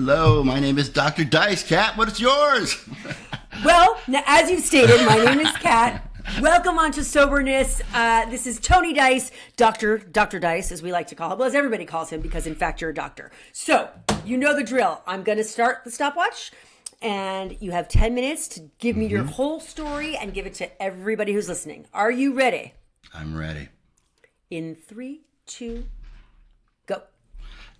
Hello, my name is Dr. Dice. Cat, what is yours? Well, now, as you've stated, my name is Cat. Welcome on to Soberness. This is Tony Dice, Dr. Dice, as we like to call him. Well, as everybody calls him, because in fact, you're a doctor. So, you know the drill. I'm going to start the stopwatch, and you have 10 minutes to give me your whole story and give it to everybody who's listening. Are you ready? I'm ready. In 3, 2, go.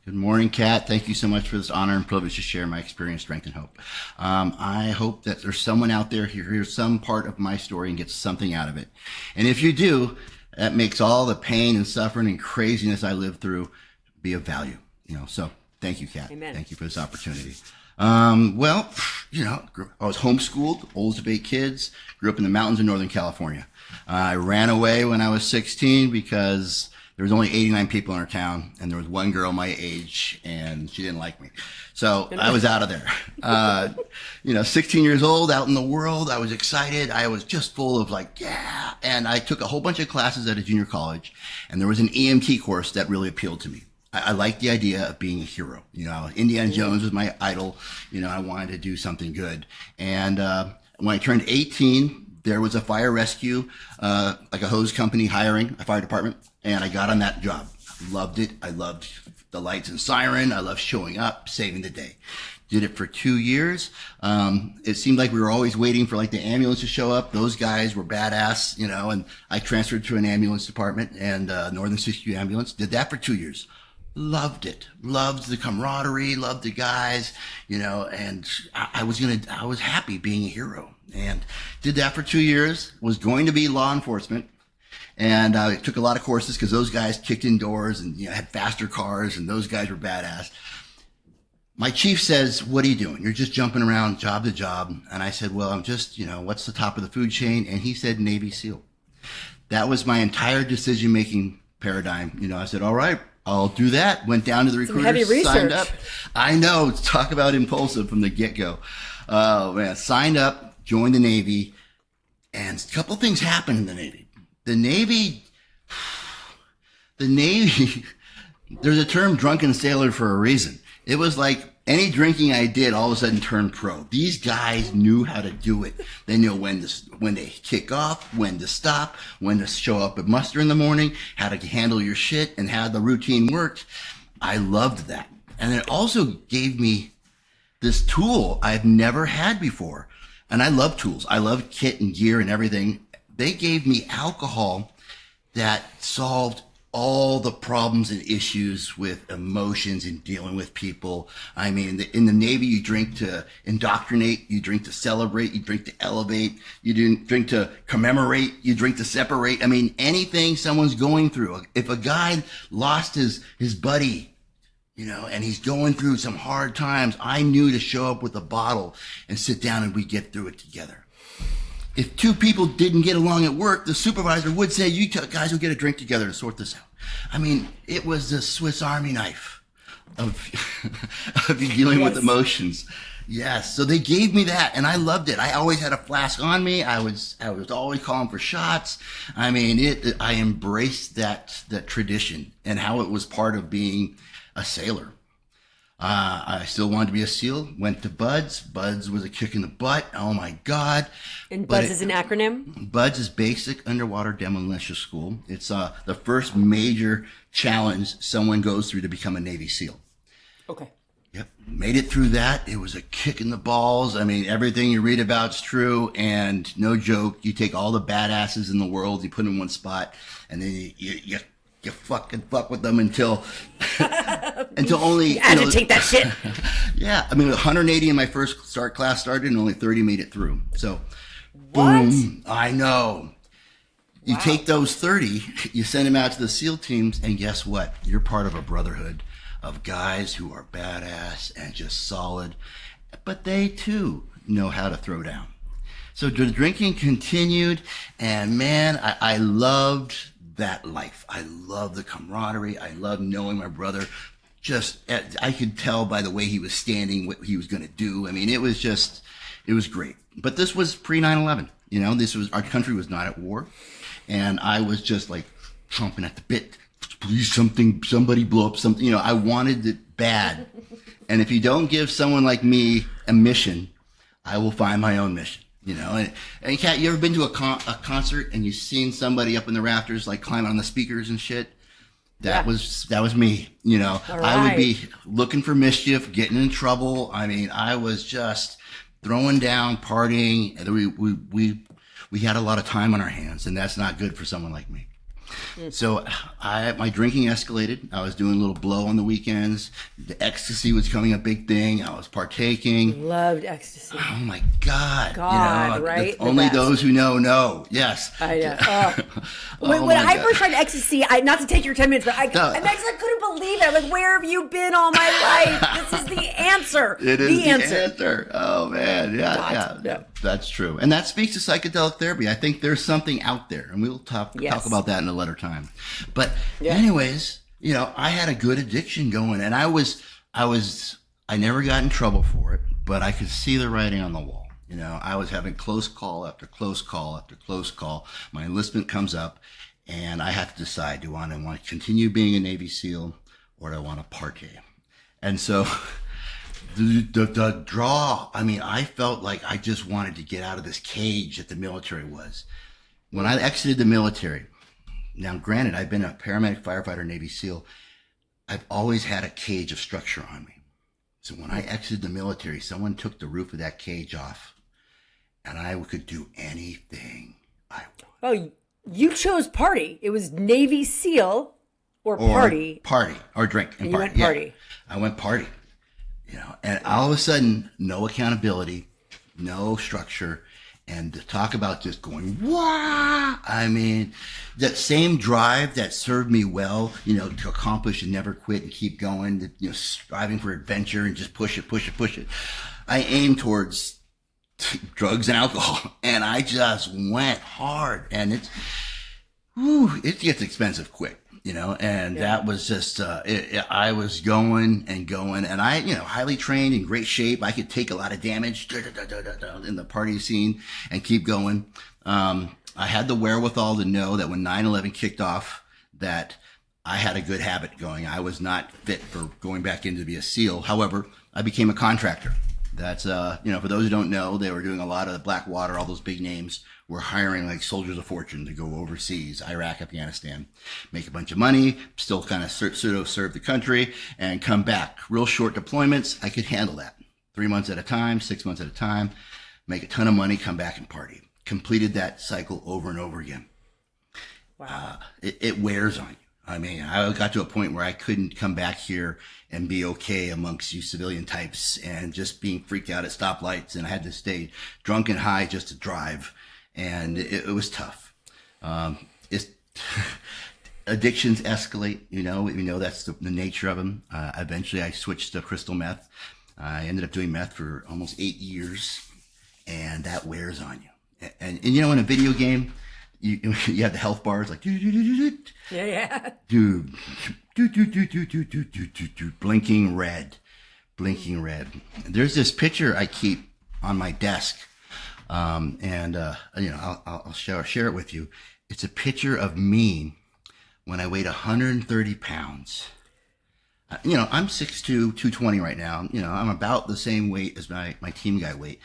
Good morning, Kat. Thank you so much for this honor and privilege to share my experience, strength, and hope. I hope that there's someone out there who hears some part of my story and gets something out of it. And if you do, that makes all the pain and suffering and craziness I lived through be of value. So thank you, Kat. Amen. Thank you for this opportunity. I was homeschooled, oldest of 8 kids, grew up in the mountains of Northern California. I ran away when I was 16 because there was only 89 people in our town, and there was one girl my age, and she didn't like me. So I was out of there. 16 years old, out in the world. I was excited. I was just full of yeah. And I took a whole bunch of classes at a junior college, and there was an EMT course that really appealed to me. I liked the idea of being a hero. Indiana Jones was my idol. I wanted to do something good. And when I turned 18, there was a fire rescue, like a hose company hiring a fire department. And I got on that job. Loved it. I loved the lights and siren. I loved showing up, saving the day. Did it for 2 years. It seemed like we were always waiting for the ambulance to show up. Those guys were badass, and I transferred to an ambulance department and Northern 60 ambulance. Did that for 2 years. Loved it. Loved the camaraderie, loved the guys, and I was happy being a hero, and did that for 2 years. Was going to be law enforcement. And I took a lot of courses because those guys kicked in doors and had faster cars, and those guys were badass. My chief says, "What are you doing? You're just jumping around job to job." And I said, "Well, I'm just, what's the top of the food chain?" And he said, "Navy SEAL." That was my entire decision-making paradigm. I said, "All right, I'll do that." Went down to the recruiter, heavy research. Signed up. I know, talk about impulsive from the get-go. Oh man, signed up, joined the Navy, and a couple things happened in the Navy. The Navy, there's a term drunken sailor for a reason. It was like any drinking I did all of a sudden turned pro. These guys knew how to do it. They knew when to kick off, when to stop, when to show up at muster in the morning, how to handle your shit, and how the routine worked. I loved that. And it also gave me this tool I've never had before. And I love tools. I love kit and gear and everything. They gave me alcohol that solved all the problems and issues with emotions and dealing with people. I mean, in the Navy, you drink to indoctrinate, you drink to celebrate, you drink to elevate, you drink to commemorate, you drink to separate. I mean, anything someone's going through. If a guy lost his buddy, and he's going through some hard times, I knew to show up with a bottle and sit down and we get through it together. If 2 people didn't get along at work, the supervisor would say, "You guys will get a drink together to sort this out." I mean, it was the Swiss Army knife of dealing with emotions. Yes. So they gave me that, and I loved it. I always had a flask on me. I was always calling for shots. I mean, I embraced that tradition and how it was part of being a sailor. I still wanted to be a SEAL, went to BUDS. BUDS was a kick in the butt. Oh my God. And BUDS is an acronym? BUDS is Basic Underwater Demolition School. It's the first major challenge someone goes through to become a Navy SEAL. Okay. Yep. Made it through that. It was a kick in the balls. I mean, everything you read about is true, and no joke. You take all the badasses in the world, you put them in one spot, and then you fucking fuck with them until only you agitate that shit. Yeah, I mean, 180 in my first class started, and only 30 made it through. So, What? boom! I know. You Wow. take those 30, you send them out to the SEAL teams, and guess what? You're part of a brotherhood of guys who are badass and just solid, but they too know how to throw down. So the drinking continued, and man, I loved that life. I love the camaraderie. I love knowing my brother. I could tell by the way he was standing what he was going to do. I mean, it was great. But this was pre 9/11. Our country was not at war, and I was just chomping at the bit. Please, somebody blow up something. I wanted bad. And if you don't give someone like me a mission, I will find my own mission. You know, and Kat, you ever been to a concert and you've seen somebody up in the rafters, like climbing on the speakers and shit? That was me. You know, All I would right. be looking for mischief, getting in trouble. I mean, I was just throwing down, partying. And we had a lot of time on our hands, and that's not good for someone like me. So my drinking escalated. I was doing a little blow on the weekends. The ecstasy was becoming a big thing. I was partaking. Loved ecstasy. Oh my God. God, right? The Only best. those who know. Yes. I know. Oh. when my I God. first tried ecstasy, not to take your 10 minutes, but I couldn't believe it. Like, where have you been all my life? This is the answer. It is the answer. Oh man. Yeah. God, Yeah. no. That's true. And that speaks to psychedelic therapy. I think there's something out there, and we'll talk about that in a later time. But anyways, you know, I had a good addiction going, and I never got in trouble for it, but I could see the writing on the wall. You know, I was having close call after close call after close call. My enlistment comes up, and I have to decide, do I want to continue being a Navy SEAL, or do I want to partay? And so the draw, I mean, I felt like I just wanted to get out of this cage that the military was. When I exited the military, now granted, I've been a paramedic, firefighter, Navy SEAL, I've always had a cage of structure on me. So when I exited the military, someone took the roof of that cage off, and I could do anything I wanted. Oh, you chose party. It was Navy SEAL or party. Party or drink and You party. went party. Yeah, I went party. You know, and all of a sudden, no accountability, no structure, and to talk about just going, wah! I mean, that same drive that served me well, you know, to accomplish and never quit and keep going, you know, striving for adventure and just push it. I aimed towards drugs and alcohol, and I just went hard, and it gets expensive quick. You know, and that was just, I was going, and I, you know, highly trained, in great shape. I could take a lot of damage in the party scene and keep going. I had the wherewithal to know that when 9/11 kicked off, that I had a good habit going. I was not fit for going back in to be a SEAL. However, I became a contractor. That's, you know, for those who don't know, they were doing a lot of the Blackwater, all those big names were hiring like soldiers of fortune to go overseas, Iraq, Afghanistan, make a bunch of money, still kind of pseudo serve the country and come back. Real short deployments. I could handle that. 3 months at a time, 6 months at a time, make a ton of money, come back and party. Completed that cycle over and over again. Wow. It wears on you. I mean, I got to a point where I couldn't come back here and be okay amongst you civilian types and just being freaked out at stoplights. And I had to stay drunk and high just to drive. And it was tough. Addictions escalate, you know, that's the nature of them. Eventually I switched to crystal meth. I ended up doing meth for almost 8 years, and that wears on you. And you know, in a video game, you have the health bars like, Yeah. dude, blinking red. There's this picture I keep on my desk, and you know, I'll share it with you. It's a picture of me when I weighed 130 pounds. You know, I'm 6'2", 220 right now. You know, I'm about the same weight as my team guy weight.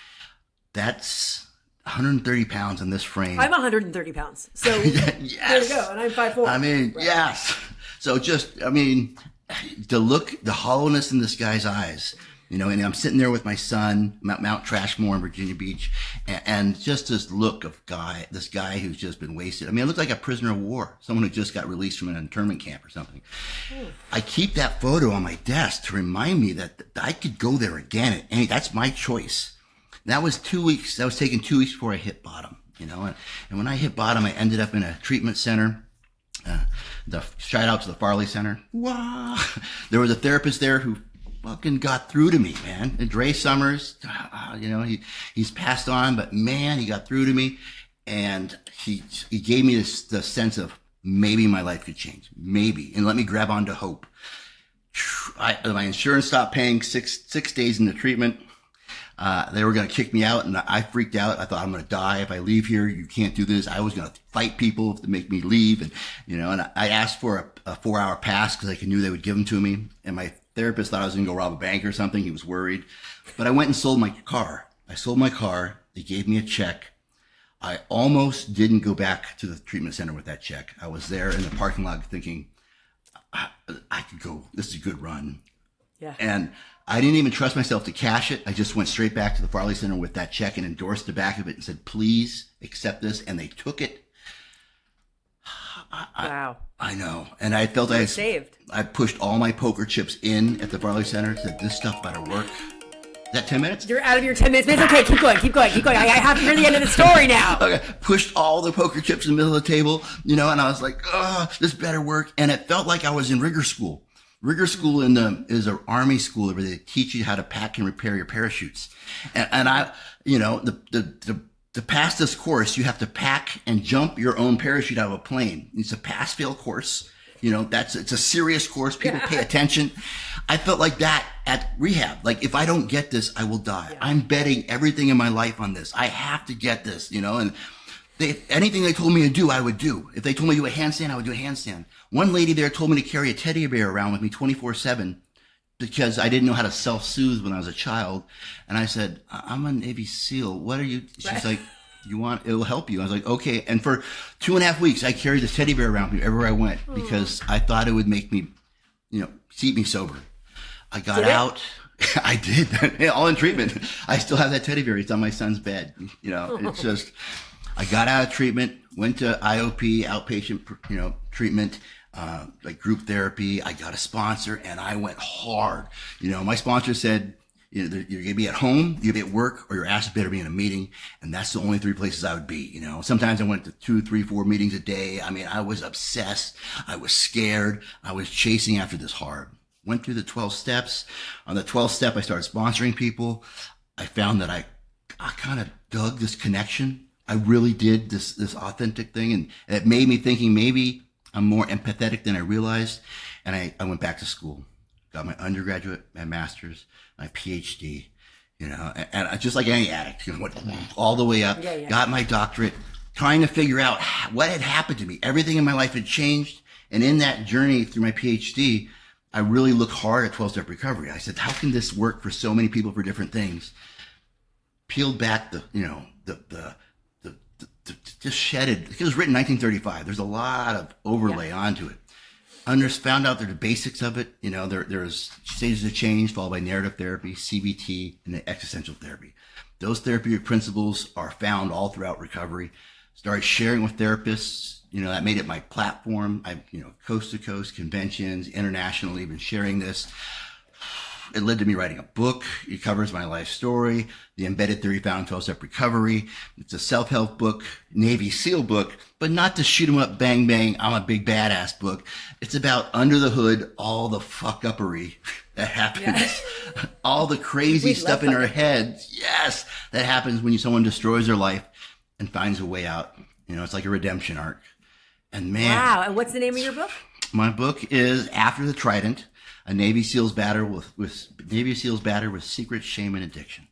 That's 130 pounds in this frame. I'm 130 pounds. So Yes. there you go. And I'm 5'4". I mean, yes. So just, I mean, the hollowness in this guy's eyes, you know, and I'm sitting there with my son, Mount Trashmore in Virginia Beach, and just this look of this guy who's just been wasted. I mean, it looked like a prisoner of war, someone who just got released from an internment camp or something. I keep that photo on my desk to remind me that I could go there again. And that's my choice. That was 2 weeks. That was taken 2 weeks before I hit bottom, you know. And when I hit bottom, I ended up in a treatment center. Shout out to the Farley Center. Wow. There was a therapist there who fucking got through to me, man. And Dre Summers, you know, he's passed on, but man, he got through to me, and he gave me the sense of maybe my life could change, maybe, and let me grab onto hope. My insurance stopped paying six days into treatment. They were going to kick me out, and I freaked out. I thought, I'm going to die if I leave here. You can't do this. I was going to fight people to make me leave. And, you know, and I asked for a 4-hour pass because I knew they would give them to me. And my therapist thought I was going to go rob a bank or something. He was worried. But I went and sold my car. I sold my car. They gave me a check. I almost didn't go back to the treatment center with that check. I was there in the parking lot thinking, I could go. This is a good run. Yeah. And I didn't even trust myself to cash it. I just went straight back to the Farley Center with that check and endorsed the back of it and said, please accept this. And they took it. Wow. I know. And I felt I saved. I pushed all my poker chips in at the Farley Center, said, this stuff better work. Is that 10 minutes? You're out of your 10 minutes. It's okay. Keep going. I have to hear the end of the story now. Okay. Pushed all the poker chips in the middle of the table, and I was like, oh, this better work. And it felt like I was in rigger school. Rigger school is an army school where they teach you how to pack and repair your parachutes. And I, to pass this course, you have to pack and jump your own parachute out of a plane. It's a pass-fail course. It's a serious course. People pay attention. I felt like that at rehab. Like, if I don't get this, I will die. Yeah. I'm betting everything in my life on this. I have to get this, and anything they told me to do, I would do. If they told me to do a handstand, I would do a handstand. One lady there told me to carry a teddy bear around with me 24/7 because I didn't know how to self-soothe when I was a child. And I said, I'm a Navy SEAL. What are you? She's like, it'll help you. I was like, okay. And for 2.5 weeks, I carried this teddy bear around me everywhere I went because I thought it would make me, keep me sober. I got out. I did. All in treatment. I still have that teddy bear. It's on my son's bed. It's just, I got out of treatment, went to IOP, outpatient, treatment, like group therapy. I got a sponsor and I went hard. My sponsor said, you're going to be at home, you're going to be at work, or your ass better be in a meeting. And that's the only 3 places I would be. Sometimes I went to 2, 3, 4 meetings a day. I mean, I was obsessed. I was scared. I was chasing after this hard. Went through the 12 steps. On the 12th step, I started sponsoring people. I found that I kind of dug this connection. I really did this authentic thing. And it made me thinking maybe I'm more empathetic than I realized. And I went back to school, got my undergraduate, my master's, my PhD, and I, just like any addict, went all the way up, got my doctorate, trying to figure out what had happened to me. Everything in my life had changed. And in that journey through my PhD, I really looked hard at 12-step recovery. I said, how can this work for so many people for different things? Peeled back just shedded. It was written in 1935. There's a lot of overlay onto it. Found out the basics of it. There's stages of change followed by narrative therapy, CBT, and then existential therapy. Those therapeutic principles are found all throughout recovery. Started sharing with therapists. That made it my platform. Coast to coast conventions, internationally, been sharing this. It led to me writing a book. It covers my life story, the embedded theory found in 12-step recovery. It's a self-help book, Navy SEAL book, but not the shoot 'em up, bang, bang, I'm a big badass book. It's about under the hood, all the fuck-uppery that happens, all the crazy stuff in our heads. Yes, that happens when someone destroys their life and finds a way out. It's like a redemption arc. And man. Wow. And what's the name of your book? My book is After the Trident, a Navy SEAL's battle with secret shame and addiction.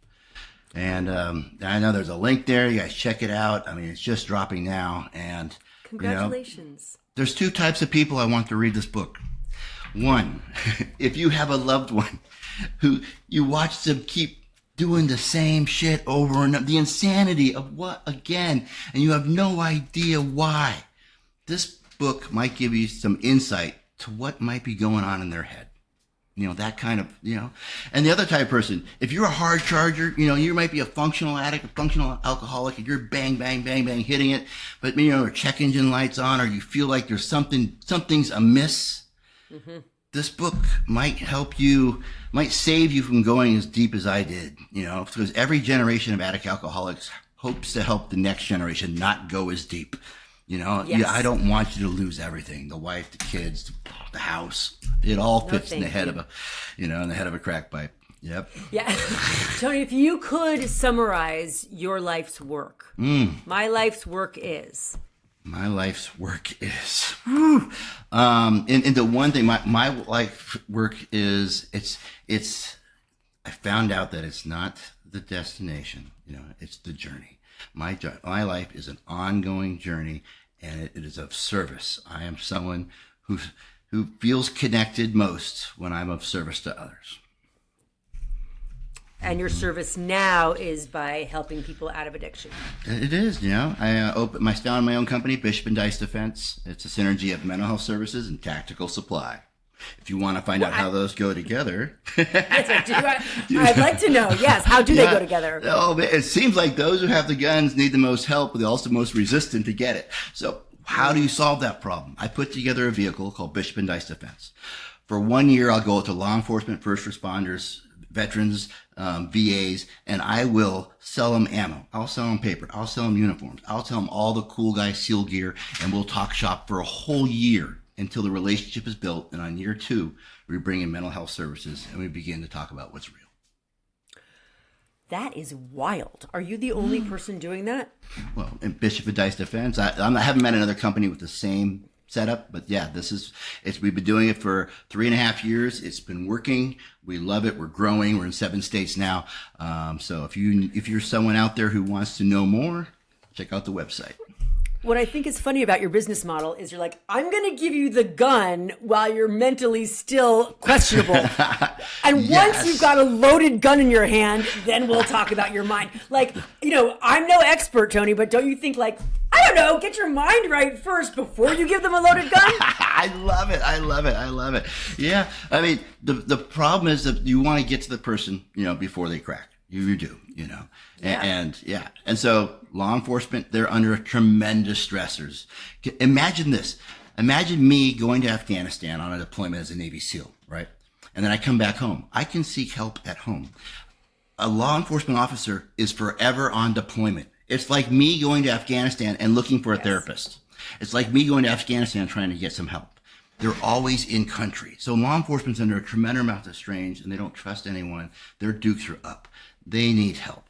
And I know there's a link there. You guys check it out. I mean, it's just dropping now. And congratulations. There's 2 types of people I want to read this book. One, if you have a loved one who you watch them keep doing the same shit over and over, the insanity of what again, and you have no idea why. This book might give you some insight to what might be going on in their head. That kind of, and the other type of person, if you're a hard charger, you might be a functional addict, a functional alcoholic, and you're bang, bang, bang, bang, hitting it, but, check engine lights on, or you feel like there's something's amiss. Mm-hmm. This book might help you, might save you from going as deep as I did, because every generation of addict alcoholics hopes to help the next generation not go as deep. Yes. I don't want you to lose everything. The wife, the kids, the house. It all fits in the head of a crack pipe. Yep. Yeah. Tony, if you could summarize your life's work, my life's work is. My life's work is. And the one thing, my life work is, I found out that it's not the destination, it's the journey. My life is an ongoing journey, and it is of service. I am someone who who feels connected most when I'm of service to others. And your service now is by helping people out of addiction. It is, I founded my own company, Bishop and Dice Defense. It's a synergy of mental health services and tactical supply. If you want to find out how those go together. Yes, I do. I'd like to know, yes. How do they go together? Oh, it seems like those who have the guns need the most help, but they're also most resistant to get it. So how do you solve that problem? I put together a vehicle called Bishop and Dice Defense. For 1 year, I'll go to law enforcement, first responders, veterans, VAs, and I will sell them ammo. I'll sell them paper. I'll sell them uniforms. I'll tell them all the cool guy SEAL gear, and we'll talk shop for a whole year until the relationship is built. And on year 2, we bring in mental health services and we begin to talk about what's real. That is wild. Are you the only person doing that? Well, in Bishop and Dice Defense, I haven't met another company with the same setup, but yeah, we've been doing it for 3.5 years. It's been working. We love it. We're growing. We're in 7 states now. So if you're someone out there who wants to know more, check out the website. What I think is funny about your business model is you're like, I'm going to give you the gun while you're mentally still questionable. And once you've got a loaded gun in your hand, then we'll talk about your mind. Like, I'm no expert, Tony, but don't you think I don't know, get your mind right first before you give them a loaded gun? I love it. Yeah. I mean, the problem is that you want to get to the person, before they crack. You do, Yeah. And so law enforcement, they're under tremendous stressors. Imagine this. Imagine me going to Afghanistan on a deployment as a Navy SEAL, right? And then I come back home. I can seek help at home. A law enforcement officer is forever on deployment. It's like me going to Afghanistan and looking for a therapist. It's like me going to Afghanistan trying to get some help. They're always in country. So law enforcement's under a tremendous amount of strain, and they don't trust anyone. Their dukes are up. They need help.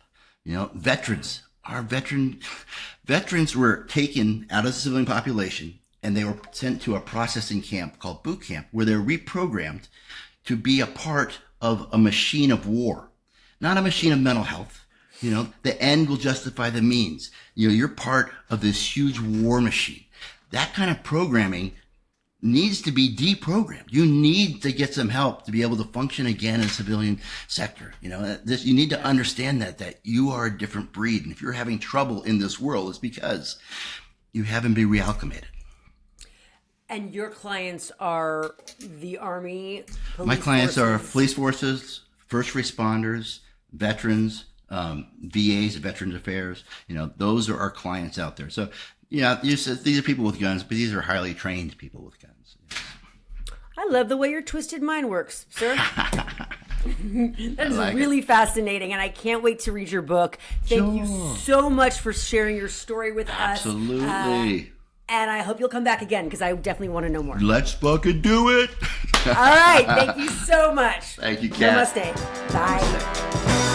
Veterans. Our veterans were taken out of the civilian population, and they were sent to a processing camp called boot camp, where they're reprogrammed to be a part of a machine of war, not a machine of mental health. The end will justify the means. You're part of this huge war machine. That kind of programming needs to be deprogrammed. You need to get some help to be able to function again in the civilian sector. You need to understand that you are a different breed. And if you're having trouble in this world, it's because you haven't been reacclimated. And your clients are the Army, police My clients forces. are police forces, first responders, veterans, VAs, Veterans Affairs. Those are our clients out there. So, you said these are people with guns, but these are highly trained people with guns. I love the way your twisted mind works, sir. That is really fascinating, and I can't wait to read your book. Thank you so much for sharing your story with us. Absolutely. And I hope you'll come back again, because I definitely want to know more. Let's fucking do it. All right. Thank you so much. Thank you, Cat. Namaste. Bye. Namaste.